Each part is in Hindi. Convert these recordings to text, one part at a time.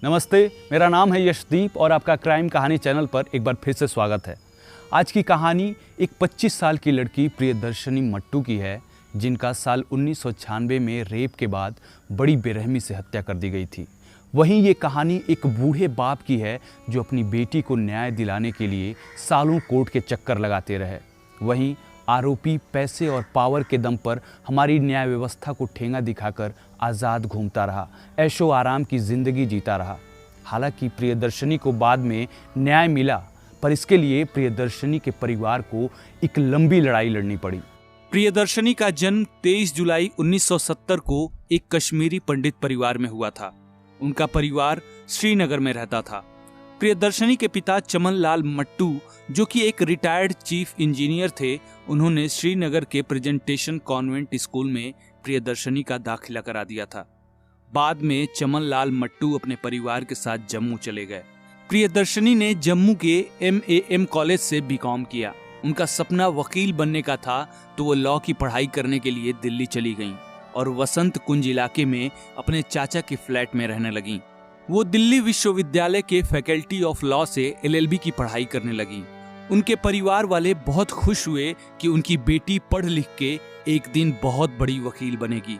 नमस्ते, मेरा नाम है यशदीप और आपका क्राइम कहानी चैनल पर एक बार फिर से स्वागत है। आज की कहानी एक 25 साल की लड़की प्रियदर्शनी मट्टू की है, जिनका साल 1996 में रेप के बाद बड़ी बेरहमी से हत्या कर दी गई थी। वहीं ये कहानी एक बूढ़े बाप की है जो अपनी बेटी को न्याय दिलाने के लिए सालों कोर्ट के चक्कर लगाते रहे। वहीं आरोपी पैसे और पावर के दम पर हमारी न्याय व्यवस्था को ठेंगा दिखाकर आज़ाद घूमता रहा, ऐशो आराम की ज़िंदगी जीता रहा। हालांकि प्रियदर्शनी को बाद में न्याय मिला, पर इसके लिए प्रियदर्शनी के परिवार को एक लंबी लड़ाई लड़नी पड़ी। प्रियदर्शनी का जन्म 23 जुलाई 1970 को एक कश्मीरी पंडित परिवार में हुआ था। उनका परिवार श्रीनगर में रहता था। प्रियदर्शनी के पिता चमन लाल मट्टू, जो कि एक रिटायर्ड चीफ इंजीनियर थे, उन्होंने श्रीनगर के प्रेजेंटेशन कॉन्वेंट स्कूल में प्रियदर्शनी का दाखिला करा दिया था। बाद में चमन लाल मट्टू अपने परिवार के साथ जम्मू चले गए। प्रियदर्शनी ने जम्मू के MAM कॉलेज से BCom किया। उनका सपना वकील बनने का था, तो वो लॉ की पढ़ाई करने के लिए दिल्ली चली गईं और वसंत कुंज इलाके में अपने चाचा के फ्लैट में रहने लगीं। वो दिल्ली विश्वविद्यालय के फैकल्टी ऑफ लॉ से LLB की पढ़ाई करने लगी। उनके परिवार वाले बहुत खुश हुए कि उनकी बेटी पढ़ लिख के एक दिन बहुत बड़ी वकील बनेगी,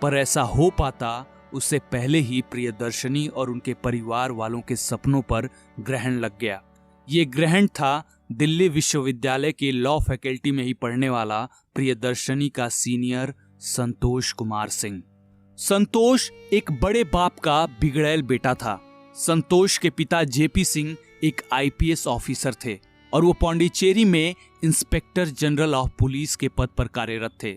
पर ऐसा हो पाता उससे पहले ही प्रियदर्शनी और उनके परिवार वालों के सपनों पर ग्रहण लग गया। ये ग्रहण था दिल्ली विश्वविद्यालय के लॉ फैकल्टी में ही पढ़ने वाला प्रियदर्शनी का सीनियर संतोष कुमार सिंह। संतोष एक बड़े बाप का बिगड़ैल बेटा था। संतोष के पिता JP सिंह एक IPS ऑफिसर थे और वो पौंडीचेरी में इंस्पेक्टर जनरल ऑफ पुलिस के पद पर कार्यरत थे।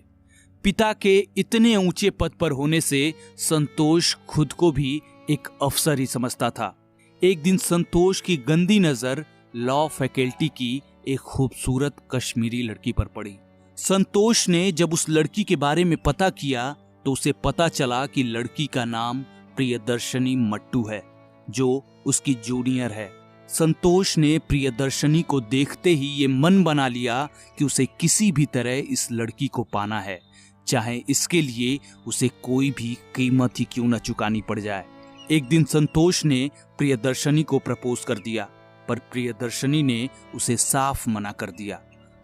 पिता के इतने ऊंचे पद पर होने से संतोष खुद को भी एक अफसर ही समझता था। एक दिन संतोष की गंदी नजर लॉ फैकल्टी की एक खूबसूरत कश्मीरी लड़की पर पड़ी। संतोष ने जब उस लड़की के बारे में पता किया तो उसे पता चला कि लड़की का नाम प्रियदर्शनी मट्टू है, जो उसकी जूनियर है। संतोष ने प्रियदर्शनी को देखते ही ये मन बना लिया कि उसे किसी भी तरह इस लड़की को पाना है, चाहे इसके लिए उसे कोई भी कीमत ही क्यों न चुकानी पड़ जाए। एक दिन संतोष ने प्रियदर्शनी को प्रपोज कर दिया, पर प्रियदर्शनी ने उसे साफ मना कर दिया।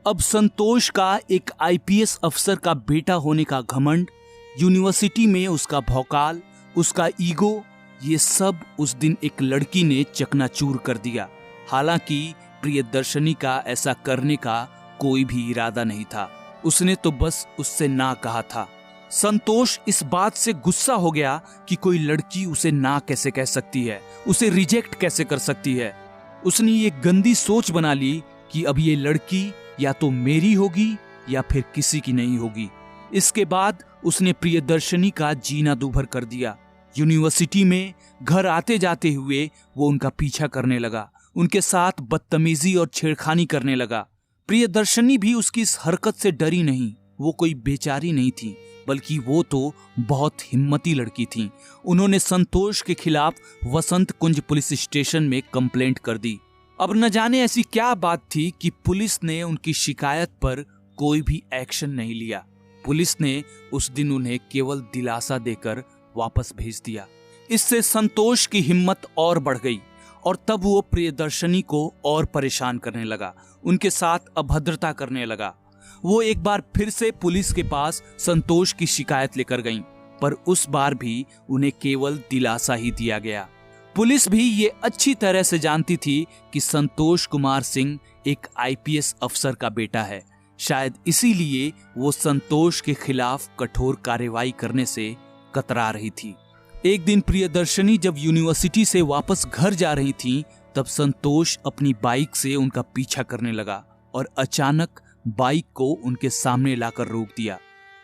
अब संतोष का एक IPS अफसर का बेटा होने का घमंड, यूनिवर्सिटी में उसका भौकाल, उसका ईगो, ये सब उस दिन एक लड़की ने चकनाचूर कर दिया। हालांकि प्रियदर्शनी का ऐसा करने का कोई भी इरादा नहीं था, उसने तो बस उससे ना कहा था। संतोष इस बात से गुस्सा हो गया कि कोई लड़की उसे ना कैसे कह सकती है, उसे रिजेक्ट कैसे कर सकती है। उसने ये गंदी सोच बना ली कि अब ये लड़की या तो मेरी होगी या फिर किसी की नहीं होगी। इसके बाद उसने प्रियदर्शनी का जीना दूभर कर दिया। यूनिवर्सिटी में घर आते जाते हुए वो उनका पीछा करने लगा, उनके साथ बदतमीजी और छेड़खानी करने लगा। प्रियदर्शनी भी उसकी इस हरकत से डरी नहीं। वो कोई बेचारी नहीं थी, बल्कि वो तो बहुत हिम्मती लड़की थी। उन्होंने संतोष के खिलाफ वसंत कुंज पुलिस स्टेशन में कंप्लेंट कर दी। अब न जाने ऐसी क्या बात थी कि पुलिस ने उनकी शिकायत पर कोई भी एक्शन नहीं लिया। पुलिस ने उस दिन उन्हें केवल दिलासा देकर वापस भेज दिया। इससे संतोष की हिम्मत और बढ़ गई और तब वो प्रियदर्शनी को और परेशान करने लगा, उनके साथ अभद्रता करने लगा। वो एक बार फिर से पुलिस के पास संतोष की शिकायत लेकर गईं, पर उस बार भी उन्हें केवल दिलासा ही दिया गया। पुलिस भी ये अच्छी तरह से जानती थी कि संतोष कुमार सिंह एक IPS अफसर का बेटा है। शायद इसीलिए वो संतोष के खिलाफ कठोर कार्रवाई करने से कतरा रही थी। एक दिन प्रियदर्शनी जब यूनिवर्सिटी से वापस घर जा रही थी, तब संतोष अपनी बाइक से उनका पीछा करने लगा और अचानक बाइक को उनके सामने लाकर रोक दिया।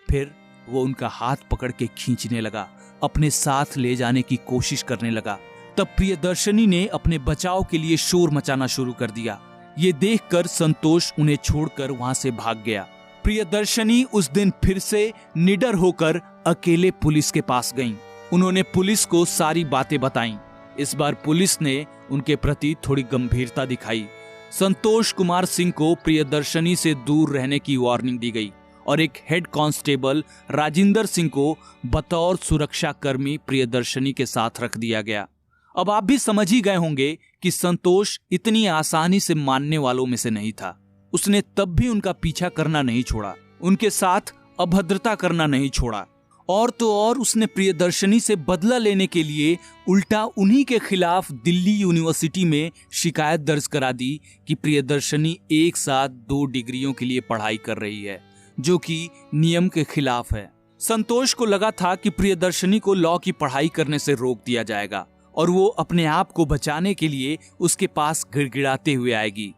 फिर वो उनका हाथ पकड़ के खींचने लगा, अपने साथ ले जाने की कोशिश करने लगा। तब प्रियदर्शनी ने अपने बचाव के लिए शोर मचाना शुरू कर दिया। ये देखकर संतोष उन्हें छोड़कर वहां से भाग गया। प्रियदर्शनी उस दिन फिर से निडर होकर अकेले पुलिस के पास गईं। उन्होंने पुलिस को सारी बातें बताईं। इस बार पुलिस ने उनके प्रति थोड़ी गंभीरता दिखाई। संतोष कुमार सिंह को प्रियदर्शनी से दूर रहने की वार्निंग दी गई और एक हेड कांस्टेबल राजिंदर सिंह को बतौर सुरक्षा कर्मी प्रियदर्शनी के साथ रख दिया गया। अब आप भी समझ ही गए होंगे कि संतोष इतनी आसानी से मानने वालों में से नहीं था। उसने तब भी उनका पीछा करना नहीं छोड़ा, उनके साथ अभद्रता करना नहीं छोड़ा, और तो और उसने प्रियदर्शनी से बदला लेने के लिए उल्टा उन्हीं के खिलाफ दिल्ली यूनिवर्सिटी में शिकायत दर्ज करा दी कि प्रियदर्शनी एक साथ 2 डिग्रियों के लिए पढ़ाई कर रही है, जो कि नियम के खिलाफ है। संतोष को लगा था कि प्रियदर्शनी को लॉ की पढ़ाई करने से रोक दिया जाएगा और वो अपने आप को बचाने के लिए उसके पास गिड़गिड़ाते हुए आएगी,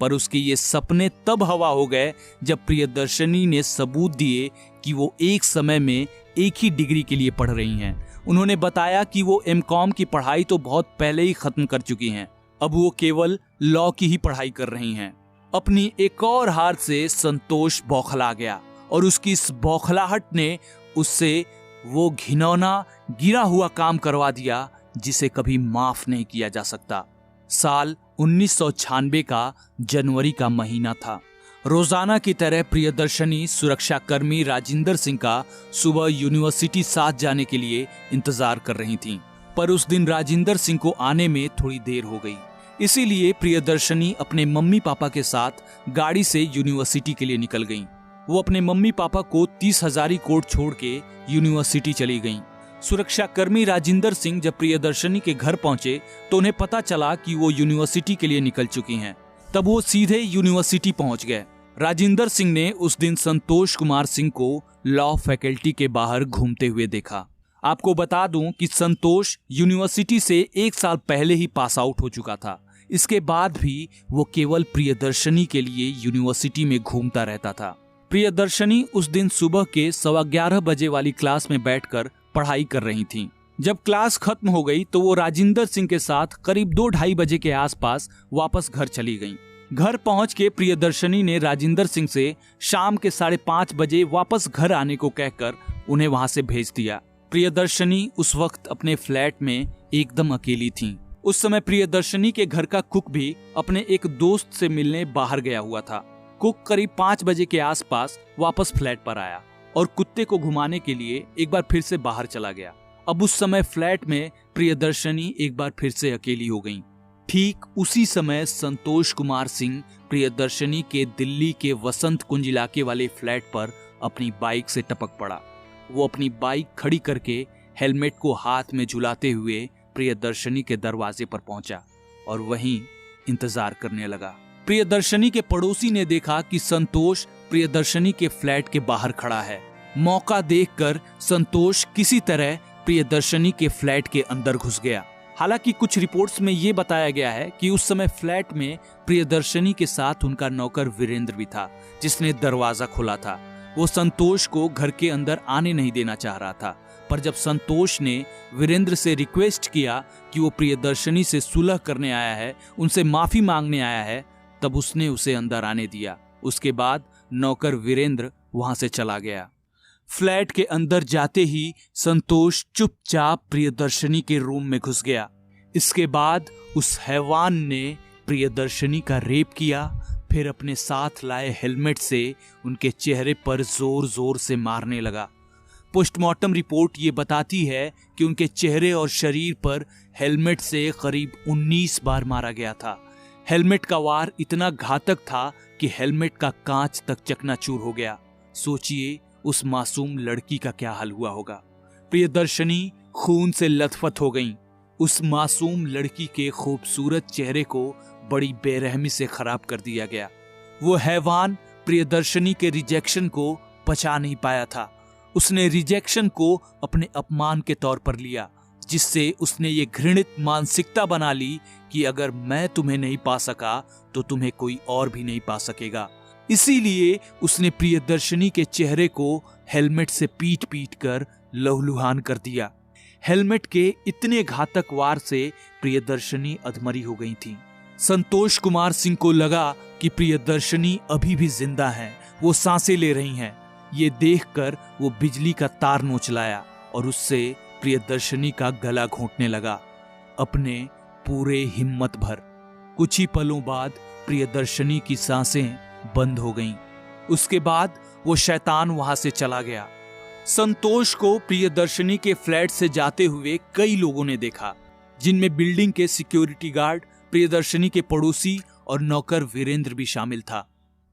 पर उसके ये सपने तब हवा हो गए जब प्रियदर्शनी ने सबूत दिए कि वो एक समय में एक ही डिग्री के लिए पढ़ रही हैं। उन्होंने बताया कि वो एमकॉम की पढ़ाई तो बहुत पहले ही खत्म कर चुकी हैं, अब वो केवल लॉ की ही पढ़ाई कर रही हैं। अपनी एक और हार से संतोष बौखला गया और उसकी इस बौखलाहट ने उससे वो घिनौना गिरा हुआ काम करवा दिया जिसे कभी माफ नहीं किया जा सकता। साल 1996 का जनवरी का महीना था। रोजाना की तरह प्रियदर्शनी सुरक्षाकर्मी राजिंदर सिंह का सुबह यूनिवर्सिटी साथ जाने के लिए इंतजार कर रही थीं, पर उस दिन राजिंदर सिंह को आने में थोड़ी देर हो गई। इसीलिए प्रियदर्शनी अपने मम्मी पापा के साथ गाड़ी से यूनिवर्सिटी के लिए निकल गईं। वो अपने मम्मी पापा को 30 हजारी कोट छोड़ के यूनिवर्सिटी चली गईं। सुरक्षाकर्मी राजिंदर सिंह जब प्रियदर्शनी के घर पहुंचे तो उन्हें पता चला कि वो यूनिवर्सिटी के लिए निकल चुकी हैं। तब वो सीधे यूनिवर्सिटी पहुंच गए। राजिंदर सिंह ने उस दिन संतोष कुमार सिंह को लॉ फैकल्टी के बाहर घूमते हुए देखा। आपको बता दूं कि संतोष यूनिवर्सिटी से 1 साल पहले ही पास आउट हो चुका था। इसके बाद भी वो केवल प्रियदर्शनी के लिए यूनिवर्सिटी में घूमता रहता था। प्रियदर्शनी उस दिन सुबह के 11:15 बजे वाली क्लास में बैठकर पढ़ाई कर रही थीं। जब क्लास खत्म हो गई तो वो राजिंदर सिंह के साथ करीब 2-2:30 बजे के आसपास वापस घर चली गईं। घर पहुंच के प्रियदर्शनी ने राजिंदर सिंह से शाम के 5:30 बजे वापस घर आने को कहकर उन्हें वहां से भेज दिया। प्रियदर्शनी उस वक्त अपने फ्लैट में एकदम अकेली थी। उस समय प्रियदर्शनी के घर का कुक भी अपने एक दोस्त से मिलने बाहर गया हुआ था। कुक करीब 5 बजे के आसपास वापस फ्लैट पर आया और कुत्ते को घुमाने के लिए एक बार फिर से बाहर चला गया। अब उस समय फ्लैट में प्रियदर्शनी एक बार फिर से अकेली हो गई। ठीक उसी समय संतोष कुमार सिंह प्रियदर्शनी के दिल्ली के वसंत कुंज इलाके वाले फ्लैट पर अपनी बाइक से टपक पड़ा। वो अपनी बाइक खड़ी करके हेलमेट को हाथ में झुलाते हुए प्रियदर्शनी के दरवाजे पर पहुंचा और वहीं इंतजार करने लगा। प्रियदर्शनी के पड़ोसी ने देखा कि संतोष प्रियदर्शनी के फ्लैट के बाहर खड़ा है। मौका देखकर संतोष किसी तरह प्रियदर्शनी के फ्लैट के अंदर घुस गया। हालांकि कुछ रिपोर्ट्स में ये बताया गया है कि उस समय फ्लैट में प्रियदर्शनी के साथ उनका नौकर वीरेंद्र भी था, जिसने दरवाजा खोला था। वो संतोष को घर के अंदर आने नहीं देना चाह रहा था, पर जब संतोष ने वीरेंद्र से रिक्वेस्ट किया कि वो प्रियदर्शनी से सुलह करने आया है, उनसे माफी मांगने आया है, तब उसने उसे अंदर आने दिया। उसके बाद नौकर वीरेंद्र वहां से चला गया। फ्लैट के अंदर जाते ही संतोष चुपचाप प्रियदर्शनी के रूम में घुस गया। इसके बाद उस हैवान ने प्रियदर्शनी का रेप किया, फिर अपने साथ लाए हेलमेट से उनके चेहरे पर जोर जोर से मारने लगा। पोस्टमार्टम रिपोर्ट ये बताती है कि उनके चेहरे और शरीर पर हेलमेट से करीब 19 बार मारा गया था। हेलमेट का वार इतना घातक था कि हेलमेट का कांच तक चकनाचूर हो गया। सोचिए उस मासूम लड़की का क्या हाल हुआ होगा। प्रियदर्शनी खून से लथपथ हो गईं। उस मासूम लड़की के खूबसूरत चेहरे को बड़ी बेरहमी से खराब कर दिया गया। वो हैवान प्रियदर्शनी के रिजेक्शन को पचा नहीं पाया था। उसने रिजेक्शन को अपने अपमान के तौर पर लिया, जिससे उसने ये घृणित मानसिकता बना ली कि अगर मैं तुम्हें नहीं पा सका तो तुम्हें कोई और भी नहीं पा सकेगा। इसीलिए उसने प्रियदर्शनी के चेहरे को हेलमेट से पीट पीट कर लहूलुहान कर दिया। हेलमेट के इतने घातक वार से प्रियदर्शनी अधमरी हो गई थी। संतोष कुमार सिंह को लगा कि प्रियदर्शनी अभी भी जिंदा हैं, वो सांसें ले रही हैं। ये देखकर वो बिजली का तार नोच लाया और उससे प्रियदर्शनी का गला घोंटने लगा, अपने पूरे हिम्मत भर। कुछ ही पलों बाद प्रियदर्शनी की सांसें बंद हो गईं। उसके बाद वो शैतान वहां से चला गया। संतोष को प्रियदर्शनी के फ्लैट से जाते हुए कई लोगों ने देखा। जिनमें बिल्डिंग के सिक्योरिटी गार्ड, प्रियदर्शनी के पड़ोसी और नौकर वीरेंद्र भी शामिल था।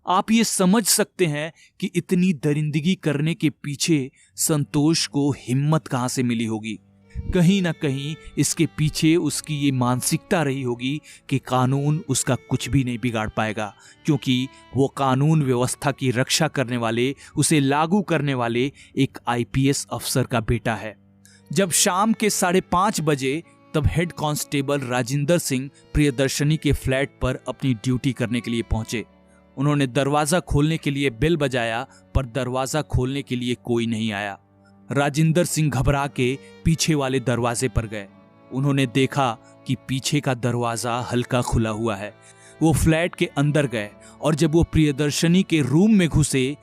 आप ये समझ सकते हैं कि इतनी दरिंदगी करने के पीछे संतोष को हिम्मत कहां से मिली होगी। कहीं ना कहीं इसके पीछे उसकी ये मानसिकता रही होगी कि कानून उसका कुछ भी नहीं बिगाड़ पाएगा, क्योंकि वो कानून व्यवस्था की रक्षा करने वाले, उसे लागू करने वाले एक आईपीएस अफसर का बेटा है। जब शाम के 5:30 बजे तब हेड कांस्टेबल राजिंदर सिंह प्रियदर्शनी के फ्लैट पर अपनी ड्यूटी करने के लिए पहुंचे। उन्होंने दरवाजा खोलने के लिए बेल बजाया, पर दरवाजा खोलने के लिए कोई नहीं आया। राजिंदर सिंह घबरा के पीछे वाले दरवाजे पर गए। उन्होंने देखा कि पीछे का दरवाजा हल्का खुला हुआ है। वो फ्लैट के अंदर गए और जब वो प्रियदर्शनी के रूम में घुसे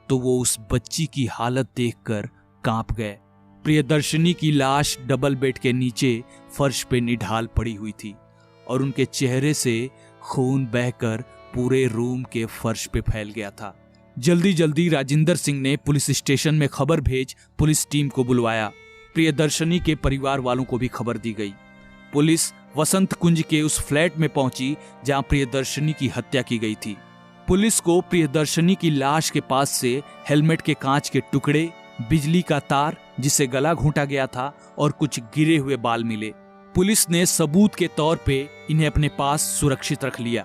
तो वो उस बच्ची की हालत देखकर कांप गए। प्रियदर्शनी की लाश डबल बेड के नीचे फर्श पे निढाल पड़ी हुई थी और उनके चेहरे से खून बहकर पूरे रूम के फर्श पे फैल गया था। जल्दी जल्दी राजिंदर सिंह ने पुलिस स्टेशन में खबर भेज पुलिस टीम को बुलवाया। प्रियदर्शनी के परिवार वालों को भी खबर दी गई। पुलिस वसंत कुंज के उस फ्लैट में पहुंची जहां प्रियदर्शनी की हत्या की गई थी। पुलिस को प्रियदर्शनी की लाश के पास से हेलमेट के कांच के टुकड़े, बिजली का तार जिसे गला घोंटा गया था और कुछ गिरे हुए बाल मिले। पुलिस ने सबूत के तौर पे इन्हें अपने पास सुरक्षित रख लिया।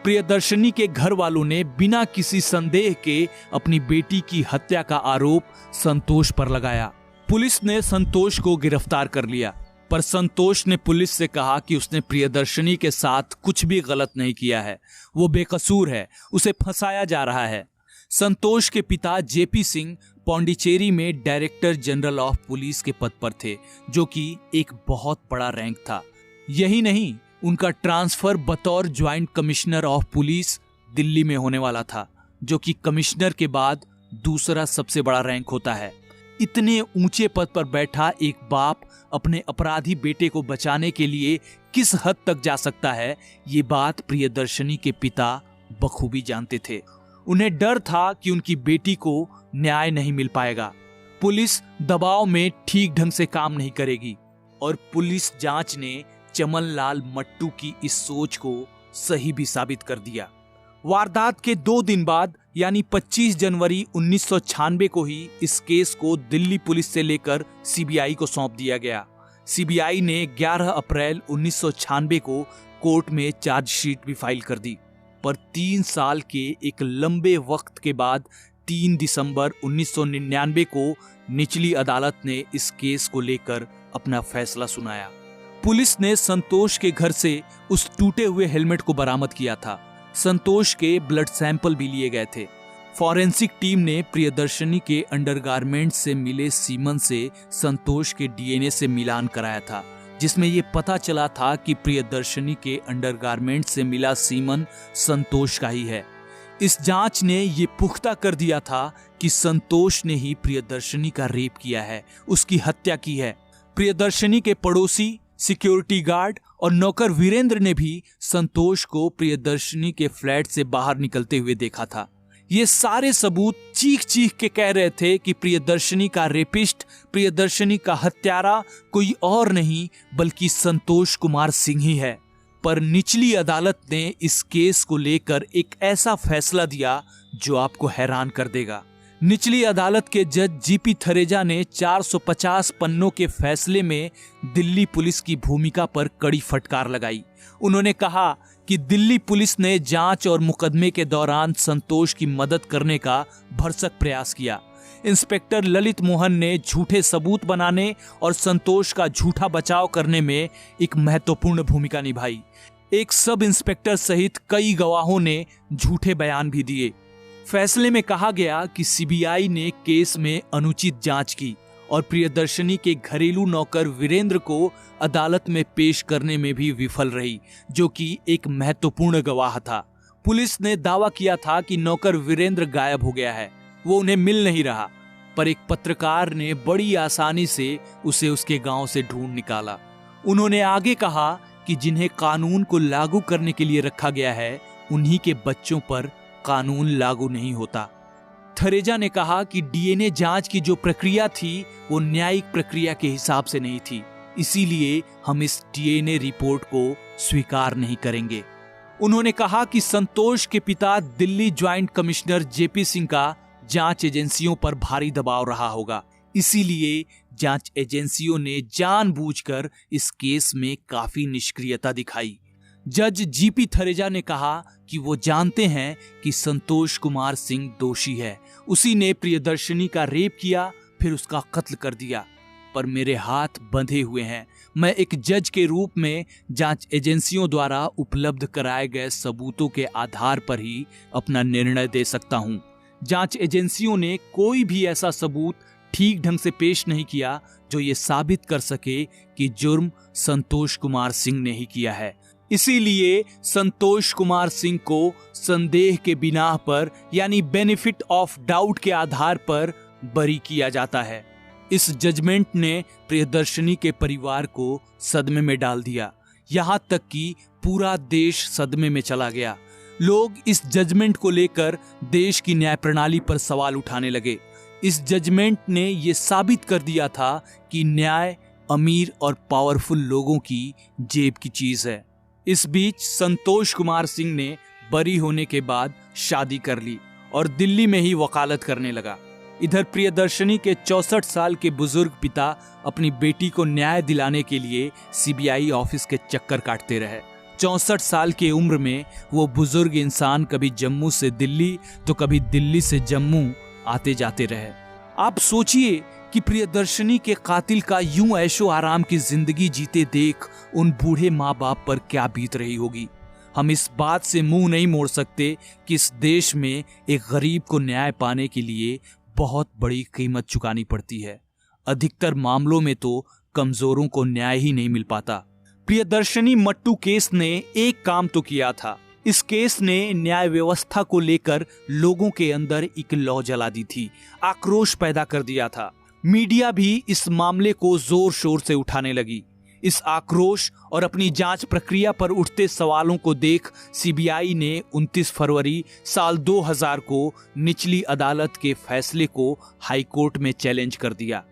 प्रियदर्शनी के घर वालों ने बिना किसी संदेह के अपनी बेटी की हत्या का आरोप संतोष पर लगाया। पुलिस ने संतोष को गिरफ्तार कर लिया, पर संतोष ने पुलिस से कहा कि उसने प्रियदर्शनी के साथ कुछ भी गलत नहीं किया है, वो बेकसूर है, उसे फंसाया जा रहा है। संतोष के पिता जेपी सिंह पौंडीचेरी में डायरेक्टर जनरल ऑफ पुलिस के पद पर थे, जो कि एक बहुत बड़ा रैंक था। यही नहीं, उनका ट्रांसफर बतौर joint commissioner of police Delhi में होने वाला था, जो कि कमिश्नर के बाद दूसरा सबसे बड़ा रैंक होता है। इतने ऊंचे पद पर बैठा एक बाप अपने अपराधी बेटे को बचाने के लिए किस हद तक जा सकता है, ये बात प्रियदर्शनी के पिता बखूबी जानते थे। उन्हें डर था कि उनकी बेटी को न्याय नहीं मिल पाएगा। पुलिस दबाव में ठीक ढंग से काम नहीं करेगी और पुलिस जांच ने चमन लाल मट्टू की इस सोच को सही भी साबित कर दिया। वारदात के 2 दिन बाद यानी 25 जनवरी 1996 को ही इस केस को दिल्ली पुलिस से लेकर सीबीआई को सौंप दिया गया। सीबीआई ने 11 अप्रैल 1996 को कोर्ट में चार्जशीट भी फाइल कर दी, पर 3 साल के एक लंबे वक्त के बाद 3 दिसंबर 1999 को निचली अदालत ने इस केस को लेकर अपना फैसला सुनाया। पुलिस ने संतोष के घर से उस टूटे हुए हेलमेट को बरामद किया था। संतोष के ब्लड सैंपल भी लिए गए थे। फॉरेंसिक टीम ने प्रियदर्शनी के अंडरगारमेंट से मिले सीमन से संतोष के डीएनए से मिलान कराया था, जिसमें ये पता चला था कि प्रियदर्शनी के अंडरगारमेंट से मिला सीमन संतोष का ही है। इस जांच ने ये पुख्ता कर दिया था कि संतोष ने ही प्रियदर्शनी का रेप किया है, उसकी हत्या की है। प्रियदर्शनी के पड़ोसी, सिक्योरिटी गार्ड और नौकर वीरेंद्र ने भी संतोष को प्रियदर्शनी के फ्लैट से बाहर निकलते हुए देखा था। ये सारे सबूत चीख चीख के कह रहे थे कि प्रियदर्शनी का रेपिस्ट, प्रियदर्शनी का हत्यारा कोई और नहीं बल्कि संतोष कुमार सिंह ही है। पर निचली अदालत ने इस केस को लेकर एक ऐसा फैसला दिया जो आपको हैरान कर देगा। निचली अदालत के जज जीपी थरेजा ने 450 पन्नों के फैसले में दिल्ली पुलिस की भूमिका पर कड़ी फटकार लगाई। उन्होंने कहा कि दिल्ली पुलिस ने जांच और मुकदमे के दौरान संतोष की मदद करने का भरसक प्रयास किया। इंस्पेक्टर ललित मोहन ने झूठे सबूत बनाने और संतोष का झूठा बचाव करने में एक महत्वपूर्ण भूमिका निभाई। एक सब इंस्पेक्टर सहित कई गवाहों ने झूठे बयान भी दिए। फैसले में कहा गया कि सीबीआई ने केस में अनुचित जांच की और प्रियदर्शनी के घरेलू नौकर वीरेंद्र को अदालत में पेश करने में भी विफल रही, जो कि एक महत्वपूर्ण गवाह था। पुलिस ने दावा किया था कि नौकर वीरेंद्र गायब हो गया है, वो उन्हें मिल नहीं रहा, पर एक पत्रकार ने बड़ी आसानी से उसे उसके गांव से ढूंढ निकाला। उन्होंने आगे कहा कि जिन्हें कानून को लागू करने के लिए रखा गया है, उन्हीं के बच्चों पर कानून लागू नहीं होता। थरेजा ने कहा कि डीएनए जांच की जो प्रक्रिया थी वो न्यायिक प्रक्रिया के हिसाब से नहीं थी। इसीलिए हम इस डीएनए रिपोर्ट को स्वीकार नहीं करेंगे। उन्होंने कहा कि संतोष के पिता Delhi joint commissioner JP Singh का जांच एजेंसियों पर भारी दबाव रहा होगा, इसीलिए जांच एजेंसियों ने जानबूझकर इस केस में काफी निष्क्रियता दिखाई। जज जीपी थरेजा ने कहा कि वो जानते हैं कि संतोष कुमार सिंह दोषी है, उसी ने प्रियदर्शनी का रेप किया, फिर उसका कत्ल कर दिया, पर मेरे हाथ बंधे हुए हैं। मैं एक जज के रूप में जांच एजेंसियों द्वारा उपलब्ध कराए गए सबूतों के आधार पर ही अपना निर्णय दे सकता हूं। जांच एजेंसियों ने कोई भी ऐसा सबूत ठीक ढंग से पेश नहीं किया जो ये साबित कर सके कि जुर्म संतोष कुमार सिंह ने ही किया है। इसीलिए संतोष कुमार सिंह को संदेह के बिना पर यानी बेनिफिट ऑफ डाउट के आधार पर बरी किया जाता है। इस जजमेंट ने प्रियदर्शनी के परिवार को सदमे में डाल दिया, यहाँ तक कि पूरा देश सदमे में चला गया। लोग इस जजमेंट को लेकर देश की न्याय प्रणाली पर सवाल उठाने लगे। इस जजमेंट ने ये साबित कर दिया था कि न्याय अमीर और पावरफुल लोगों की जेब की चीज है। इस बीच संतोष कुमार सिंह ने बरी होने के बाद शादी कर ली और दिल्ली में ही वकालत करने लगा। इधर प्रियदर्शनी के 64 साल के बुजुर्ग पिता अपनी बेटी को न्याय दिलाने के लिए सीबीआई ऑफिस के चक्कर काटते रहे। 64 साल की उम्र में वो बुजुर्ग इंसान कभी जम्मू से दिल्ली तो कभी दिल्ली से जम्मू आते जाते रहे। आप सोचिए कि प्रियदर्शनी के कातिल का यूं ऐशो आराम की जिंदगी जीते देख उन बूढ़े माँ बाप पर क्या बीत रही होगी। हम इस बात से मुंह नहीं मोड़ सकते कि इस देश में एक गरीब को न्याय पाने के लिए बहुत बड़ी कीमत चुकानी पड़ती है। अधिकतर मामलों में तो कमजोरों को न्याय ही नहीं मिल पाता। प्रियदर्शनी मट्टू केस ने एक काम तो किया था। इस केस ने न्याय व्यवस्था को लेकर लोगों के अंदर एक लौ जला दी थी, आक्रोश पैदा कर दिया था। मीडिया भी इस मामले को जोर शोर से उठाने लगी। इस आक्रोश और अपनी जांच प्रक्रिया पर उठते सवालों को देख सीबीआई ने 29 फरवरी साल 2000 को निचली अदालत के फैसले को हाई कोर्ट में चैलेंज कर दिया।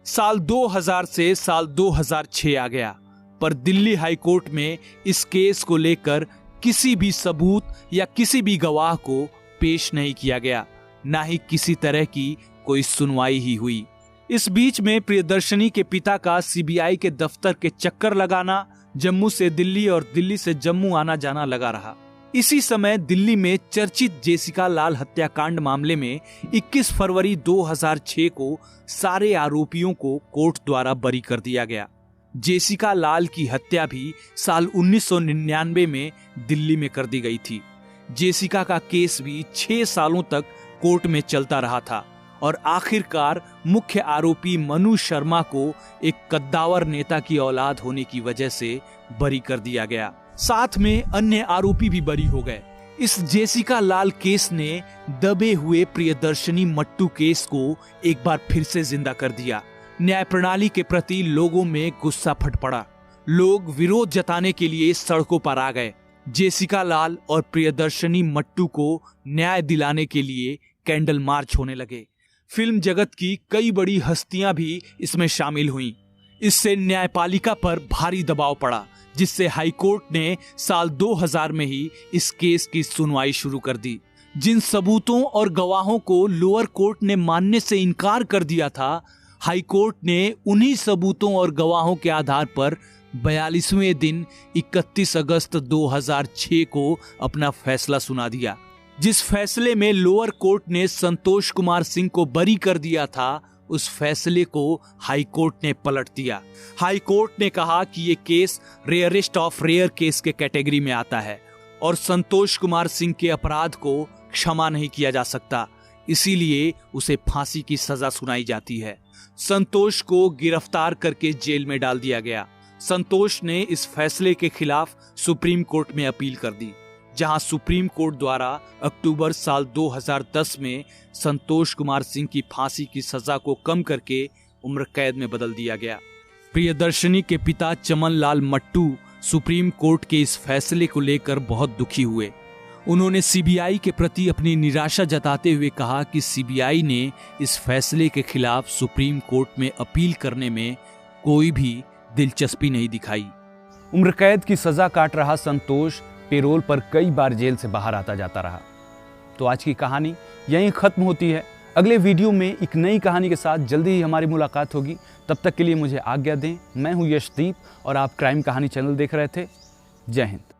साल 2000 से साल 2006 आ गया, पर दिल्ली हाई कोर्ट में इस केस को लेकर किसी भी सबूत या किसी भी गवाह को पेश नहीं किया गया, ना ही किसी तरह की कोई सुनवाई ही हुई। इस बीच में प्रियदर्शनी के पिता का सीबीआई के दफ्तर के चक्कर लगाना, जम्मू से दिल्ली और दिल्ली से जम्मू आना जाना लगा रहा। इसी समय दिल्ली में चर्चित जेसिका लाल हत्याकांड मामले में 21 फरवरी 2006 को सारे आरोपियों को कोर्ट द्वारा बरी कर दिया गया। जेसिका लाल की हत्या भी साल 1999 में दिल्ली में कर दी गई थी। जेसिका का केस भी 6 सालों तक कोर्ट में चलता रहा था और आखिरकार मुख्य आरोपी मनु शर्मा को एक कद्दावर नेता की औलाद होने की वजह से बरी कर दिया गया। साथ में अन्य आरोपी भी बरी हो गए। इस जेसिका लाल केस ने दबे हुए प्रियदर्शनी मट्टू केस को एक बार फिर से जिंदा कर दिया। न्याय प्रणाली के प्रति लोगों में गुस्सा फट पड़ा। लोग विरोध जताने के लिए सड़कों पर आ गए। जेसिका लाल और प्रियदर्शनी मट्टू को न्याय दिलाने के लिए कैंडल मार्च होने लगे। फिल्म जगत की कई बड़ी हस्तियां भी इसमें शामिल हुईं। इससे न्यायपालिका पर भारी दबाव पड़ा, जिससे हाई कोर्ट ने साल 2000 में ही इस केस की सुनवाई शुरू कर दी। जिन सबूतों और गवाहों को लोअर कोर्ट ने मानने से इनकार कर दिया था, हाई कोर्ट ने उन्हीं सबूतों और गवाहों के आधार पर 42वें दिन 31 अगस्त 2006 को अपना फैसला सुना दिया। जिस फैसले में लोअर कोर्ट ने संतोष कुमार सिंह को बरी कर दिया था, उस फैसले को हाई कोर्ट ने पलट दिया। हाई कोर्ट ने कहा कि ये case rarest of rare case के कैटेगरी में आता है और संतोष कुमार सिंह के अपराध को क्षमा नहीं किया जा सकता, इसीलिए उसे फांसी की सजा सुनाई जाती है। संतोष को गिरफ्तार करके जेल में डाल दिया गया। संतोष ने इस फैसले के खिलाफ सुप्रीम कोर्ट में अपील कर दी, जहां सुप्रीम कोर्ट द्वारा अक्टूबर साल 2010 में संतोष कुमार सिंह की फांसी की सजा को कम करके उम्र कैद में बदल दिया गया। प्रियदर्शनी के पिता चमन लाल मट्टू सुप्रीम कोर्ट के इस फैसले को लेकर बहुत दुखी हुए। उन्होंने सीबीआई के प्रति अपनी निराशा जताते हुए कहा कि सीबीआई ने इस फैसले के खिलाफ सुप्रीम कोर्ट में अपील करने में कोई भी दिलचस्पी नहीं दिखाई। उम्र कैद की सजा काट रहा संतोष पेरोल पर कई बार जेल से बाहर आता जाता रहा। तो आज की कहानी यहीं खत्म होती है। अगले वीडियो में एक नई कहानी के साथ जल्दी ही हमारी मुलाकात होगी। तब तक के लिए मुझे आज्ञा दें। मैं हूं यशदीप और आप क्राइम कहानी चैनल देख रहे थे। जय हिंद।